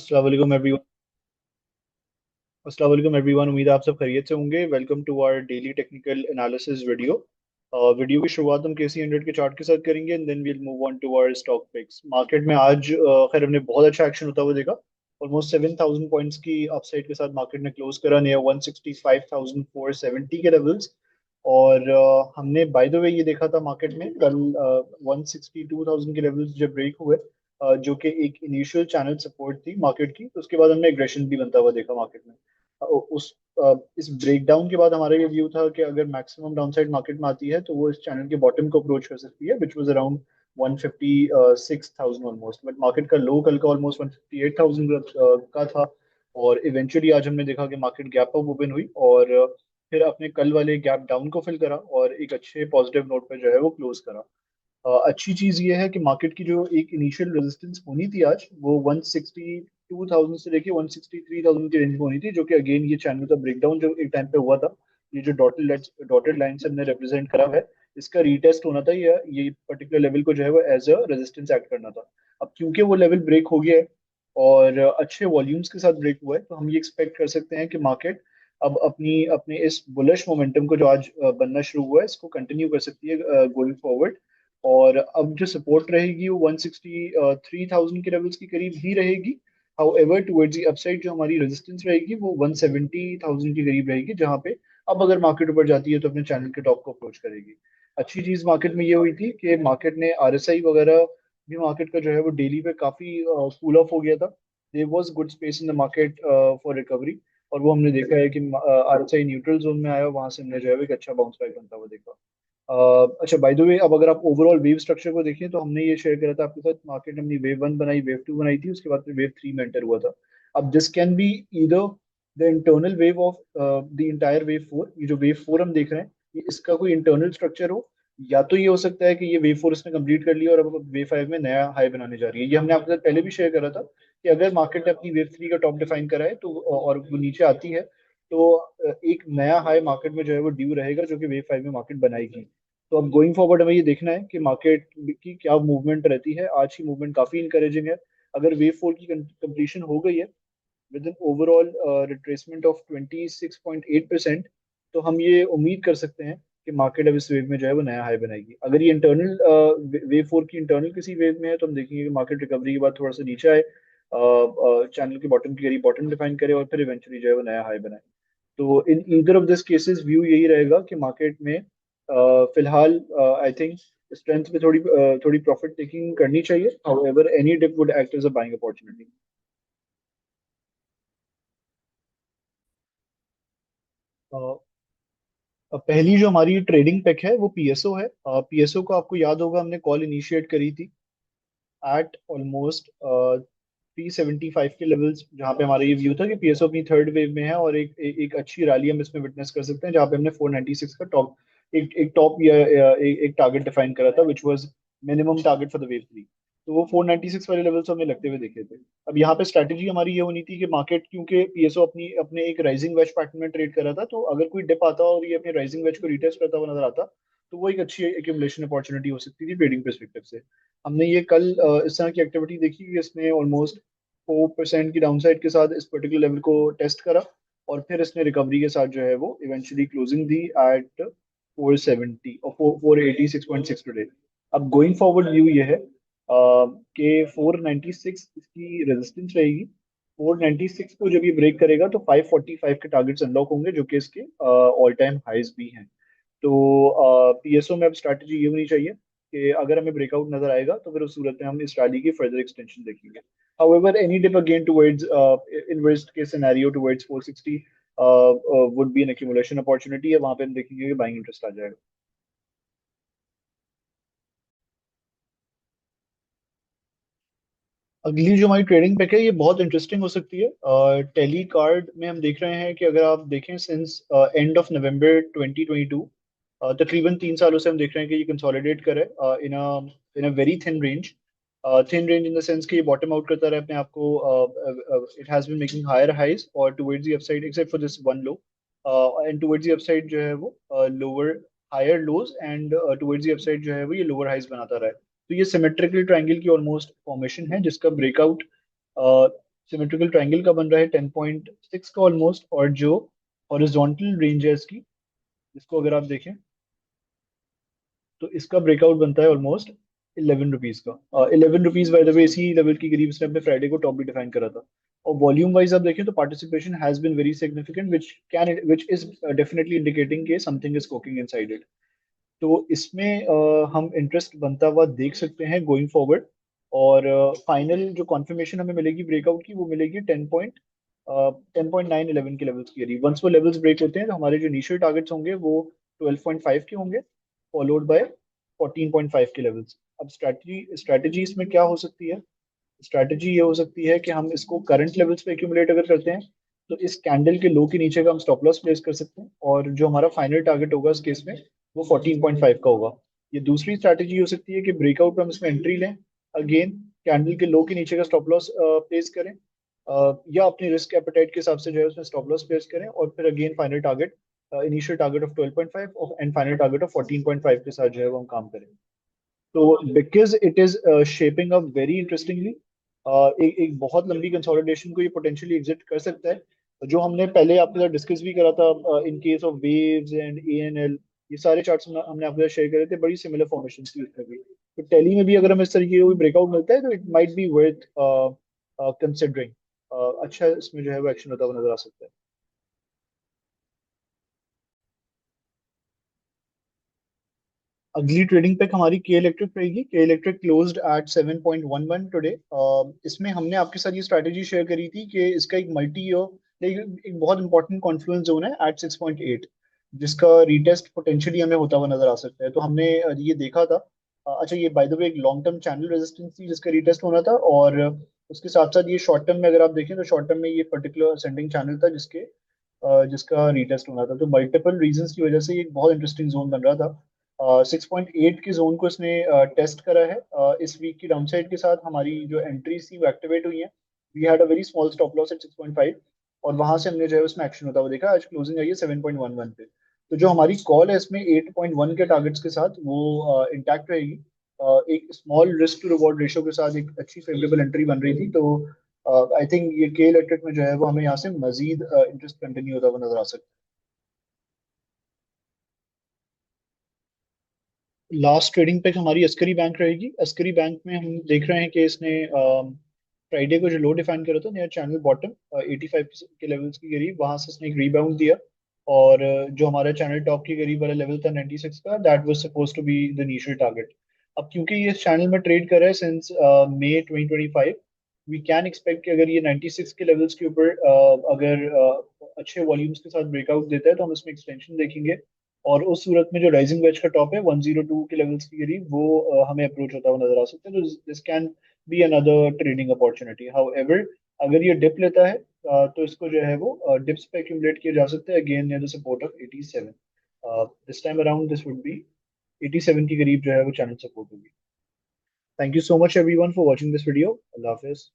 अस्सलाम वालेकुम एवरीवन। अस्सलाम वालेकुम एवरीवन, उम्मीद है आप सब खैरियत से होंगे। Welcome to our daily technical analysis video. Video की शुरुआत हम KC 100 के चार्ट के साथ करेंगे and then we'll move on to our stock picks. Market में आज खैर हमने बहुत अच्छा एक्शन होता हुआ देखा। ऑलमोस्ट 7,000 पॉइंट्स की अपसाइड के साथ मार्केट ने क्लोज करा नियर 165,470 के लेवल्स। और हमने बाय द वे ये देखा था मार्केट में कल 162,000 के लेवल्स जब ब्रेक हुए, जो कि एक इनिशियल चैनल सपोर्ट थी मार्केट की, तो उसके बाद हमने एग्रेशन भी बनता हुआ देखा मार्केट में। इस ब्रेकडाउन के बाद हमारा ये व्यू था कि अगर मैक्सिमम डाउनसाइड मार्केट में आती है तो वो इस चैनल के बॉटम को अप्रोच कर सकती है, which was around 156,000 almost. But market का लो कल का ऑलमोस्ट 158,000 का था। और इवेंचुअली आज हमने देखा कि मार्केट गैप अप ओपन हुई और फिर अपने कल वाले गैप डाउन को फिल करा और एक अच्छे पॉजिटिव नोट पे जो है वो क्लोज करा। अच्छी चीज ये है कि मार्केट की जो एक इनिशियल रेजिस्टेंस होनी थी आज, वो 162,000 से लेके 163,000 की रेंज में होनी थी, जो कि अगेन ये चैनल का ब्रेकडाउन जो एक टाइम पे हुआ था, ये जो डॉटेड लाइन से हमने रिप्रेजेंट करा है, इसका रीटेस्ट होना था, या ये पर्टिकुलर लेवल को जो है वो एज अ रेजिस्टेंस एक्ट करना था। अब क्योंकि वो लेवल ब्रेक हो गया है और अच्छे वॉल्यूम्स के साथ ब्रेक हुआ है, तो हम ये एक्सपेक्ट कर सकते हैं कि मार्केट अब अपनी अपने इस बुलिश मोमेंटम को जो आज बनना शुरू हुआ है, इसको कंटिन्यू कर सकती है गोइंग फॉरवर्ड। और अब जो सपोर्ट रहेगी वो 163,000 के लेवल्स के करीब ही रहेगी। हाउएवर टुवर्ड्स दी अपसाइड जो हमारी रेजिस्टेंस रहेगी वो 170,000 के करीब रहेगी, जहां पे अब अगर मार्केट ऊपर जाती है तो अपने चैनल के टॉप को अप्रोच करेगी। अच्छी चीज मार्केट में ये हुई थी कि मार्केट ने RSI वगैरह भी, मार्केट का जो है वो डेली पे काफी कूल ऑफ हो गया था। There was good space in the market for recovery. और वो हमने देखा है कि RSI न्यूट्रल जोन में आया, वहां से हमने जो है वो एक अच्छा बाउंस बैक बनता हुआ देखा। अच्छा, बाय द वे, अब अगर आप ओवरऑल वेव स्ट्रक्चर को देखें तो हमने ये शेयर करा था आपके साथ, मार्केट ने अपनी वेव 1 बनाई, वेव 2 बनाई थी, उसके बाद फिर वेव 3 में एंटर हुआ था। अब this can be either the internal wave of the entire wave 4। ये जो वेव 4 हम देख रहे हैं, ये इसका कोई इंटरनल स्ट्रक्चर हो, या तो ये हो सकता है कि ये वेव 4 इसने कंप्लीट कर लिया और अब वेव 5 में नया हाई बनाने जा रही है। ये हमने आपके साथ पहले भी शेयर करा था कि अगर मार्केट ने अपनी वेव 3 का टॉप डिफाइन करा है तो और वो नीचे आती है, तो एक नया हाई मार्केट में जो है वो ड्यू रहेगा, जो कि वेव 5 में मार्केट बनाएगी। तो अब गोइंग फॉरवर्ड हमें ये देखना है कि मार्केट की क्या मूवमेंट रहती है। आज की मूवमेंट काफी इंकरेजिंग है। अगर वेव 4 की कंप्लीशन हो गई है with an overall retracement of 26.8%, तो हम ये उम्मीद कर सकते हैं कि मार्केट अब इस वेव में जो है वो नया हाई बनाएगी। अगर ये इंटरनल वेव 4 की इंटरनल किसी वेव में है, तो हम देखेंगे कि मार्केट रिकवरी के बाद थोड़ा सा नीचे आए, चैनल के बॉटम के करीब बॉटम डिफाइन करे और फिर इवेंचुअली जो है वो नया हाई बनाए। तो in either of this cases view यही रहेगा कि मार्केट में फिलहाल आई थिंक स्ट्रेंथ पे थोड़ी प्रॉफिट टेकिंग करनी चाहिए। However any dip would act as a buying opportunity. पहली जो हमारी ट्रेडिंग पिक है वो PSO है। PSO को आपको याद होगा, हमने कॉल इनिशिएट करी थी एट ऑलमोस्ट 375 के लेवल्स, जहाँ पे हमारा ये व्यू था कि PSO अपनी थर्ड वेव में है और एक अच्छी रैली हम इसमें विटनेस कर सकते हैं, जहाँ पे हमने 496 का टॉप, एक टॉप या एक टारगेट डिफाइन करा था, which was minimum target for the wave 3। तो वो 496 वाले लेवल्स हमने लगते हुए देखे थे। अब यहाँ पे स्ट्रैटेजी हमारी ये होनी थी कि मार्केट, क्योंकि PSO अपनी अपने एक राइजिंग वेज पैटर्न में ट्रेड कर रहा था, तो अगर कोई डिप आता और ये अपने राइजिंग वेज को रिटेस्ट करता हुआ नजर आता, तो वो एक अच्छी एक्यूमुलेशन अपॉर्चुनिटी हो सकती थी ट्रेडिंग परस्पेक्टिव से। हमने ये कल इस तरह की एक्टिविटी देखी कि इसने ऑलमोस्ट 4% की डाउनसाइड के साथ इस पर्टिकुलर लेवल को टेस्ट करा और फिर इसने रिकवरी के साथ जो है वो इवेंचुअली क्लोजिंग दी एट 470 और 486.6 टुडे। अब गोइंग फॉरवर्ड व्यू ये है कि 496 इसकी रेजिस्टेंस रहेगी। 496 को जब ये ब्रेक करेगा तो 545 के टारगेट्स अनलॉक होंगे, जो कि इसके ऑल टाइम हाइज भी हैं। तो PSO में अब स्ट्रैटेजी ये होनी चाहिए कि अगर हमें ब्रेकआउट नजर आएगा तो फिर उस सूरत में हम इस रैली की फर्दर एक्सटेंशन देखेंगे। However, any dip again towards in worst case scenario towards 460 would be an accumulation opportunity है, वहां पे हम देखेंगे कि बाइंग इंटरेस्ट आ जाएगा। अगली जो हमारी ट्रेडिंग पैक है ये बहुत इंटरेस्टिंग हो सकती है। टेली कार्ड में हम देख रहे हैं कि अगर आप देखें सिंस एंड ऑफ नवंबर 2022, तकरीबन 3 सालों से हम देख रहे हैं कि ये कंसोलिडेट करे in a very thin range. Thin range in the sense कि ये बॉटम आउट करता रहे अपने आप को। It has been making higher highs और towards the upside except for this one low, and towards the upside जो है वो lower higher lows and towards the upside जो है वो ये लोअर हाइज बनाता रहा है। तो ये सिमेट्रिकल ट्रायंगल की ऑलमोस्ट फॉर्मेशन है, जिसका ब्रेकआउट सिमेट्रिकल ट्रायंगल का बन रहा है 10.6 का ऑलमोस्ट, और जो हॉरिजॉन्टल रेंज है इसकी, इसको अगर आप देखें तो इसका ब्रेकआउट बनता है ऑलमोस्ट 11 रुपीज का। 11 रुपीज बाय द वे, इसी लेवल की करीब इसने अपने फ्राइडे को टॉप भी डिफाइन करा था। और वॉल्यूम वाइज आप देखें तो participation has been very significant, which is definitely indicating के something is cooking inside it. तो इसमें हम इंटरेस्ट बनता हुआ देख सकते हैं गोइंग फॉरवर्ड। और फाइनल जो कॉन्फर्मेशन हमें मिलेगी ब्रेकआउट की, वो मिलेगी 10.9-11 के लेवल्स की करीब। वंस वो लेवल्स ब्रेक होते हैं तो हमारे जो इनिशियल टारगेट्स होंगे वो 12.5 के होंगे, फॉलोड बाय 14.5 के लेवल्स। अब स्ट्रैटेजी इसमें क्या हो सकती है? स्ट्रैटेजी ये हो सकती है कि हम इसको करंट लेवल्स पे एक्यूमुलेट अगर करते हैं तो इस कैंडल के लो के नीचे का हम स्टॉप लॉस प्लेस कर सकते हैं, और जो हमारा फाइनल टारगेट होगा इस केस में वो 14.5 का होगा। ये दूसरी स्ट्रैटेजी हो सकती है कि ब्रेकआउट पे हम इसमें एंट्री लें, अगेन कैंडल के लो के नीचे का स्टॉप लॉस प्लेस करें, या अपनी रिस्क एपेटाइट के हिसाब से जो है उसमें स्टॉप लॉस प्लेस करें, और फिर again final target, initial target of 12.5 and final target of 14.5 के साथ जो है वो हम काम करें। तो because it is shaping up very interestingly, एक एक बहुत लंबी कंसोलिडेशन को ये पोटेंशियली एग्जिट कर सकता है। जो हमने पहले आपके साथ डिस्कस भी करा था in case of waves and ANL, ये सारे चार्ट्स हमने आपके साथ शेयर करे थे, बड़ी सिमिलर फॉर्मेशन थी उसमें भी। तो टेली में भी अगर हमें इस तरीके का कोई ब्रेकआउट मिलता है तो it might be worth considering. अच्छा इसमें जो है वो एक्शन होता हुआ नजर आ सकता है। अगली ट्रेडिंग पैक हमारी के इलेक्ट्रिक रहेगी। के इलेक्ट्रिक क्लोज्ड एट 7.11 टुडे। इसमें हमने आपके साथ ये स्ट्रैटेजी शेयर करी थी कि इसका एक मल्टी ईयर एक बहुत इंपॉर्टेंट कॉन्फ्लुएंस जोन है एट 6.8, जिसका रीटेस्ट पोटेंशियली हमें होता हुआ नजर आ सकता है। तो हमने ये देखा था। अच्छा, ये बाय द वे एक लॉन्ग टर्म चैनल रेजिस्टेंस थी जिसका रीटेस्ट होना था, और उसके साथ साथ ये शॉर्ट टर्म में अगर आप देखें तो शॉर्ट टर्म में ये पर्टिकुलर असेंडिंग चैनल था जिसका रीटेस्ट होना था। तो मल्टीपल रीजंस की वजह से ये एक बहुत इंटरेस्टिंग जोन बन रहा था। 6.8 के जोन को इसने टेस्ट करा है। इस वीक की डाउनसाइड के साथ हमारी जो एंट्रीज थी वो एक्टिवेट हुई हैं। We had a very small stop loss at 6.5, और वहां से हमने जो है उसमें एक्शन होता हुआ देखा। आज क्लोजिंग आई है 7.11 पे। तो जो हमारी कॉल है इसमें 8.1 के टारगेट्स के साथ वो इंटैक्ट रहेगी। एक small risk to reward ratio के साथ एक अच्छी फेवरेबल एंट्री बन रही थी। तो आई थिंक ये के इलेक्ट्रिक में जो है वो हमें यहाँ से मजीद इंटरेस्ट कंटिन्यू होता हुआ नजर आ सकता है। लास्ट ट्रेडिंग पे हमारी अस्करी बैंक रहेगी। अस्करी बैंक में हम देख रहे हैं कि इसने फ्राइडे को जो लो डिफाइन करा था नियर चैनल बॉटम 85 के लेवल्स के करीब, वहां से इसने एक रिबाउंड दिया। और जो हमारा चैनल टॉप के करीब वाला लेवल था 96 का, that was suppose to be the initial target. अब क्योंकि ये इस चैनल में ट्रेड कर रहा है since May 2025, we can expect कि अगर ये 96 के लेवल्स के ऊपर अगर अच्छे वॉल्यूम्स के साथ ब्रेकआउट देता है तो हम इसमें एक्सटेंशन देखेंगे। और उस सूरत में जो राइजिंग वेज का टॉप है 102 के लेवल्स के करीब, वो हमें अप्रोच होता हुआ नजर आ सकता है। तो this can be another trading opportunity. However, अगर ये डिप लेता है तो इसको जो है वो डिप्स पे एक्यूमुलेट किया जा सकता है again near the support of 87। This time around this would be 87 के करीब जो है वो चैनल सपोर्ट होगी। Thank you so much everyone for watching this video. Allah Hafiz.